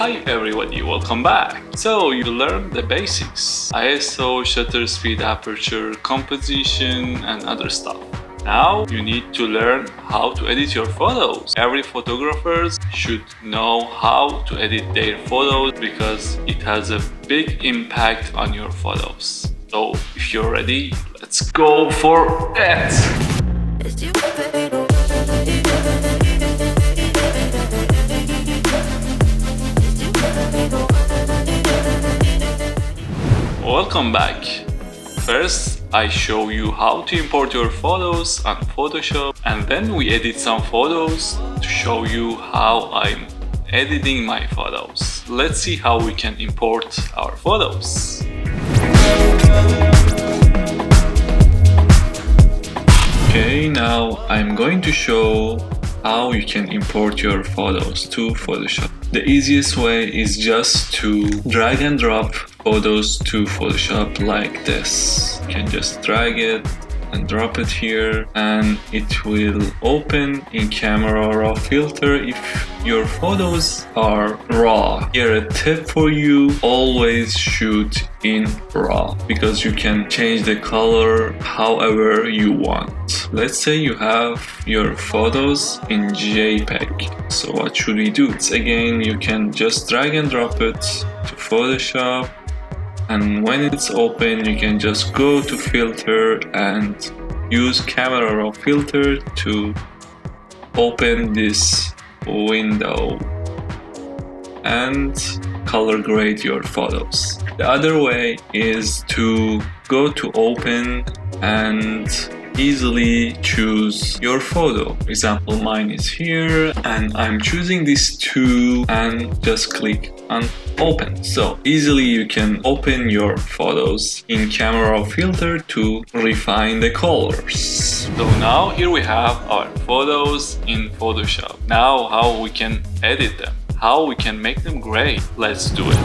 Hi everybody, welcome back. So you learned the basics: ISO, shutter speed, aperture, composition and other stuff. Now you need to learn how to edit your photos. Every photographer should know how to edit their photos because it has a big impact on your photos. So if you're ready, let's go for it! Welcome back. First, I show you how to import your photos on Photoshop, and then we edit some photos to show you how I'm editing my photos. Let's see how we can import our photos. Okay, now I'm going to show how you can import your photos to Photoshop. The easiest way is just to drag and drop photos to Photoshop like this. You can just drag it and drop it here and it will open in camera raw filter if your photos are raw. Here a tip for you: always shoot in raw because you can change the color however you want. Let's say you have your photos in JPEG. So what should we do? Again, you can just drag and drop it to Photoshop, and when it's open you can just go to filter and use camera raw filter to open this window and color grade your photos. The other way is to go to open and easily choose your photo. For example, mine is here and I'm choosing these two and just click on open. So easily you can open your photos in camera raw filter to refine the colors. So now here we have our photos in Photoshop. Now how we can edit them, how we can make them great. Let's do it.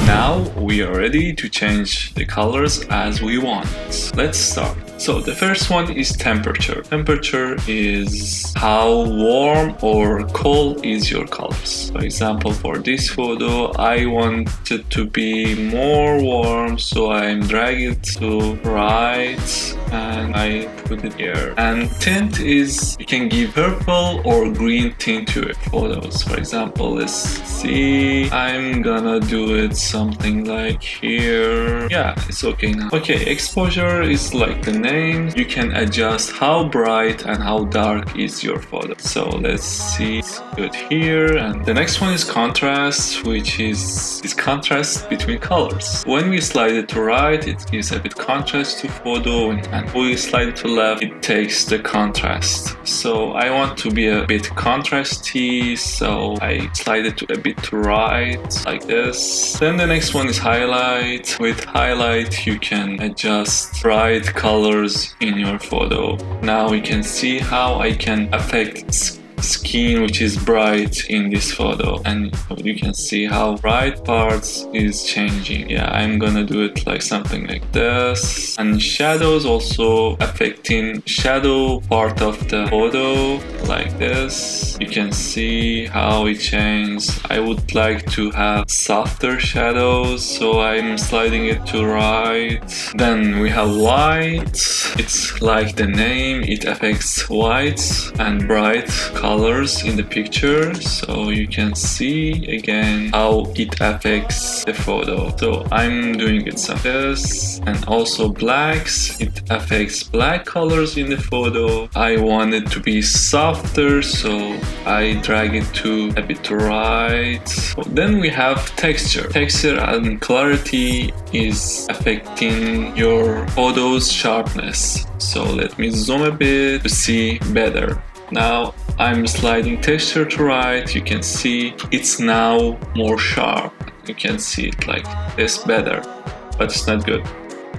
Now we are ready to change the colors as we want. Let's start. So the first one is temperature. Temperature is how warm or cold is your colors. For example, for this photo, I want it to be more warm, so I'm dragging it to right and I put it here. And tint is, you can give purple or green tint to your photos. For example, let's see, I'm gonna do it something like here. Yeah, it's okay now. Okay, exposure is like the name. You can adjust how bright and how dark is your photo. So let's see, it's good here. And the next one is contrast, which is contrast between colors. When we slide it to right, it gives a bit contrast to photo, and when we slide it to left, it takes the contrast. So I want to be a bit contrasty, so I slide it a bit to right, like this. Then the next one is highlight. With highlight, you can adjust bright colors in your photo. Now we can see how I can affect skin which is bright in this photo, and you can see how bright parts is changing. Yeah, I'm gonna do it like something like this. And shadows also affecting shadow part of the photo like this. You can see how it changes. I would like to have softer shadows, so I'm sliding it to right. Then we have white. It's like the name, it affects whites and bright colors in the picture, so you can see again how it affects the photo. So I'm doing it like this. And also blacks, it affects black colors in the photo. I want it to be softer, so I drag it to a bit to right. So then we have texture. Texture and clarity is affecting your photo's sharpness. So let me zoom a bit to see better. Now I'm sliding texture to right. You can see it's now more sharp. You can see it like this better, but it's not good.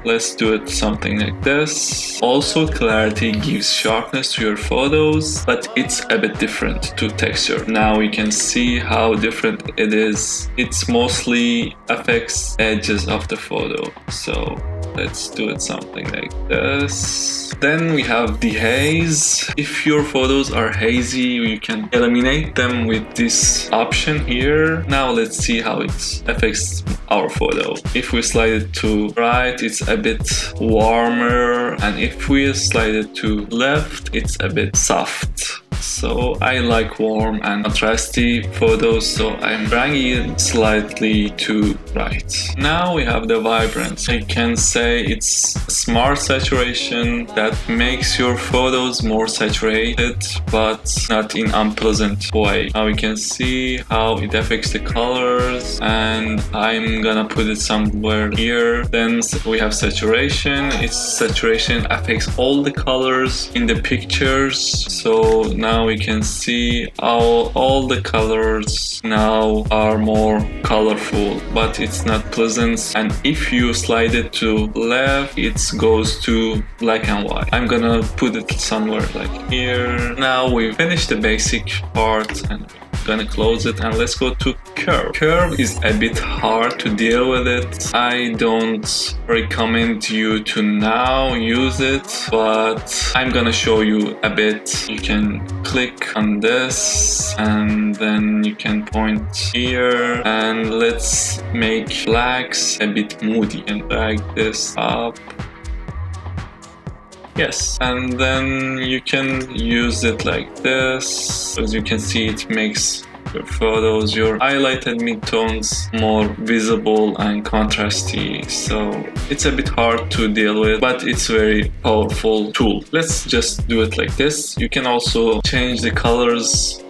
let's do it something like this. Also, clarity gives sharpness to your photos, but it's a bit different to texture. Now we can see how different it is. It's mostly affects edges of the photo. So let's do it something like this. Then we have dehaze. If your photos are hazy, you can eliminate them with this option here. Now let's see how it affects our photo. If we slide it to right, it's a bit warmer, and if we slide it to left, it's a bit soft. So I like warm and contrasty photos, so I'm bringing it slightly to right. Now we have the vibrance. I can say it's smart saturation that makes your photos more saturated, but not in unpleasant way. Now we can see how it affects the colors, and I'm gonna put it somewhere here. Then we have saturation. Its saturation affects all the colors in the pictures. So now we can see all the colors now are more colorful, but it's not pleasant. And if you slide it to left, it goes to black and white. I'm gonna put it somewhere like here. Now we finished the basic part, and gonna close it, and let's go to curve. Curve is a bit hard to deal with it. I don't recommend you to now use it, but I'm gonna show you a bit. You can click on this, and then you can point here, and let's make blacks a bit moody and drag this up. Yes, and then you can use it like this. As you can see, it makes your photos, your highlighted midtones more visible and contrasty. So it's a bit hard to deal with, but it's very powerful tool. Let's just do it like this. You can also change the colors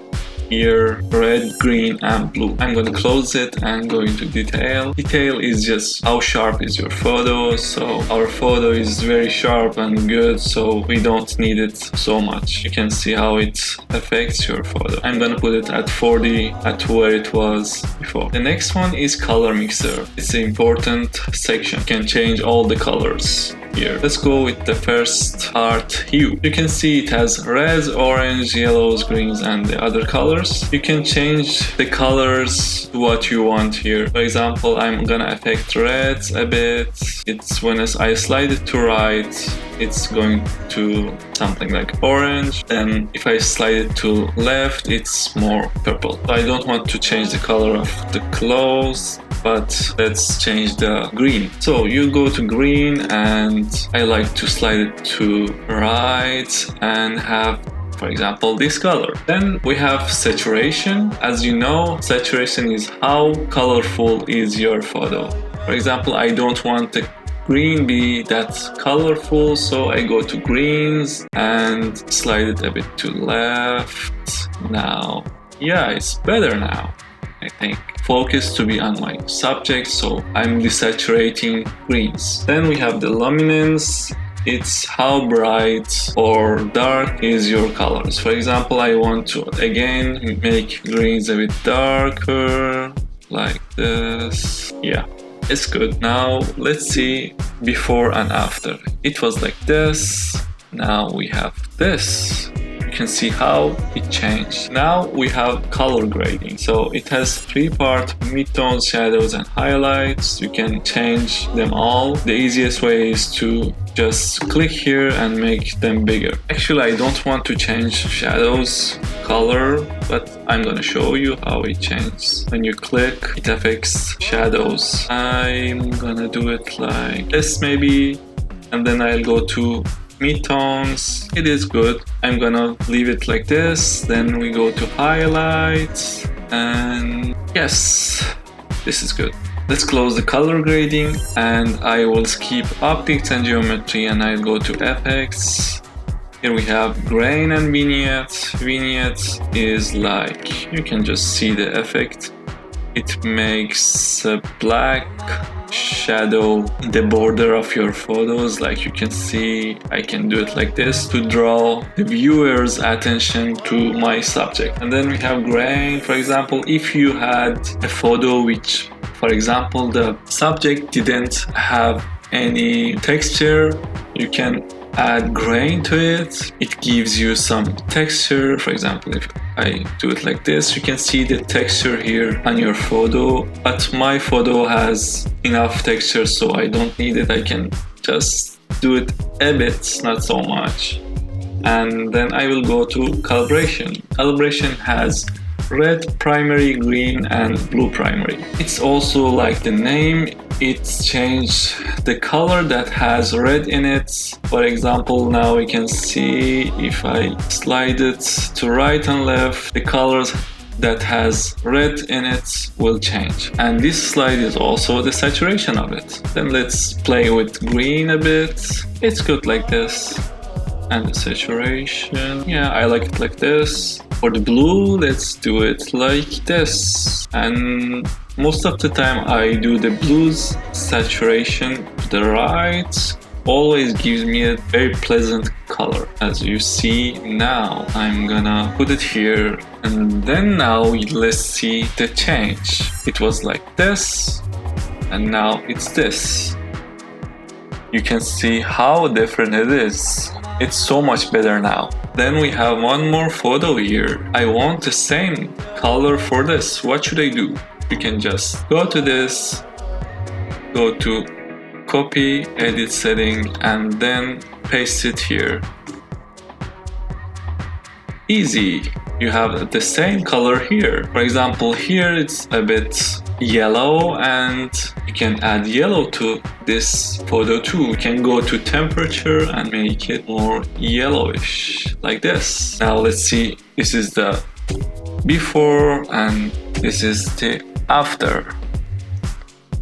here, red, green, and blue. I'm going to close it and go into detail. Detail is just how sharp is your photo. So our photo is very sharp and good, so we don't need it so much. You can see how it affects your photo. I'm going to put it at 40, at where it was before. The next one is color mixer. It's an important section. You can change all the colors here. Let's go with the first part, hue. You can see it has reds, orange, yellows, greens, and the other colors. You can change the colors to what you want here. For example, I'm gonna affect reds a bit. It's when I slide it to right, it's going to something like orange. Then if I slide it to left, it's more purple. So I don't want to change the color of the clothes, but let's change the green. So you go to green, and I like to slide it to right and have, for example, this color. Then we have saturation. As you know, saturation is how colorful is your photo. For example, I don't want the green be that colorful, so I go to greens and slide it a bit to left. Now, yeah, it's better now, I think. Focus to be on my subject, so I'm desaturating greens. Then we have the luminance. It's how bright or dark is your colors. For example, I want to again make greens a bit darker, like this. Yeah, it's good. Now let's see before and after. It was like this. Now we have this. You can see how it changed. Now we have color grading. So it has 3 parts: midtones, shadows, and highlights. You can change them all. The easiest way is to just click here and make them bigger. Actually, I don't want to change shadows color, but I'm gonna show you how it changes. When you click, it affects shadows. I'm gonna do it like this maybe, and then I'll go to midtones. It is good. I'm gonna leave it like this. Then we go to highlights, and yes, this is good. Let's close the color grading, and I will skip optics and geometry, and I'll go to effects. Here we have grain and vignette. Vignette is like, you can just see the effect. It makes a black shadow in the border of your photos. Like you can see, I can do it like this to draw the viewer's attention to my subject. And then we have grain. For example, if you had a photo which, for example, the subject didn't have any texture, you can add grain to it. It gives you some texture. For example, if I do it like this, you can see the texture here on your photo, but my photo has enough texture, so I don't need it. I can just do it a bit, not so much. And then I will go to calibration. Calibration has red primary, green and blue primary. It's also like the name, it's changed the color that has red in it. For example, now we can see if I slide it to right and left, the colors that has red in it will change. And this slide is also the saturation of it. Then let's play with green a bit. It's good like this. And the saturation, yeah, I like it like this. For the blue, let's do it like this. And most of the time I do the blue's saturation to the right. Always gives me a very pleasant color. As you see now, I'm gonna put it here. And then now let's see the change. It was like this, and now it's this. You can see how different it is. It's so much better now. Then we have one more photo here. I want the same color for this. What should I do? You can just go to this, go to copy, edit setting, and then paste it here. Easy. You have the same color here. For example, here it's a bit yellow, and you can add yellow to this photo too. You can go to temperature and make it more yellowish like this. Now let's see, this is the before and this is the after.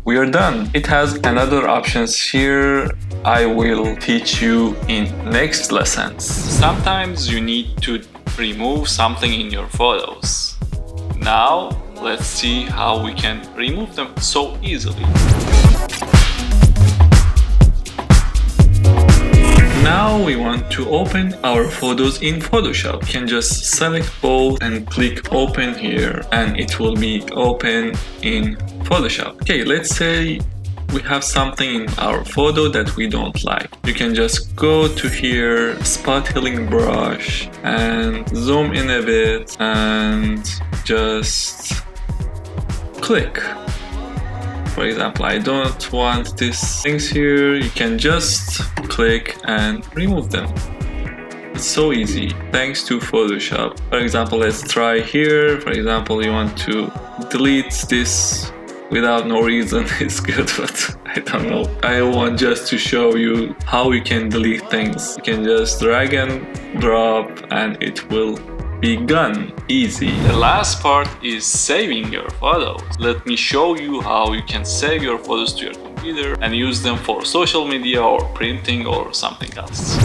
We are done. It has another options here. I will teach you in next lessons. Sometimes you need to remove something in your photos. Now let's see how we can remove them so easily. Now we want to open our photos in Photoshop. You can just select both and click open here, and it will be open in Photoshop. Okay, let's say we have something in our photo that we don't like. You can just go to here, spot healing brush, and zoom in a bit and just click. For example, I don't want these things here. You can just click and remove them. It's so easy, thanks to Photoshop. For example, let's try here. For example, you want to delete this without no reason. It's good, but I don't know. I want just to show you how you can delete things. You can just drag and drop and it will be gone. Easy. The last part is saving your photos. Let me show you how you can save your photos to your computer and use them for social media or printing or something else.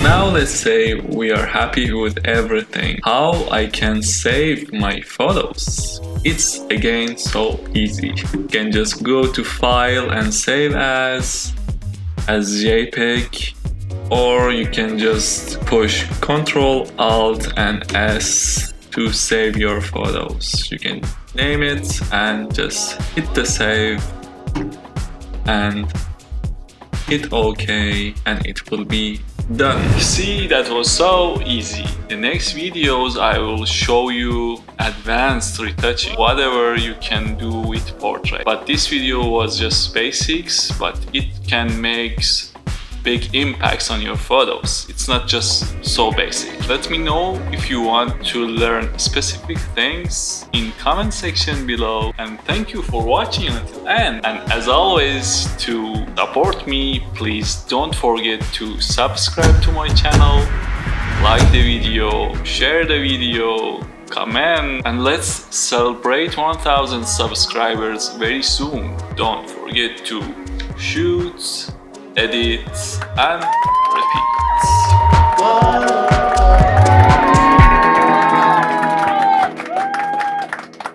Now let's say we are happy with everything. How I can save my photos? It's again so easy. You can just go to file and save as JPEG, or you can just push Ctrl Alt and S to save your photos. You can name it and just hit the save and hit OK, and it will be done. See, that was so easy. The next videos I will show you advanced retouching, whatever you can do with portrait. But this video was just basics, but it can make big impacts on your photos. It's not just so basic. Let me know if you want to learn specific things in comment section below, and thank you for watching until end. And as always, to support me, please don't forget to subscribe to my channel, like the video, share the video, comment, and let's celebrate 1000 subscribers very soon. Don't forget to shoot, edit and repeat.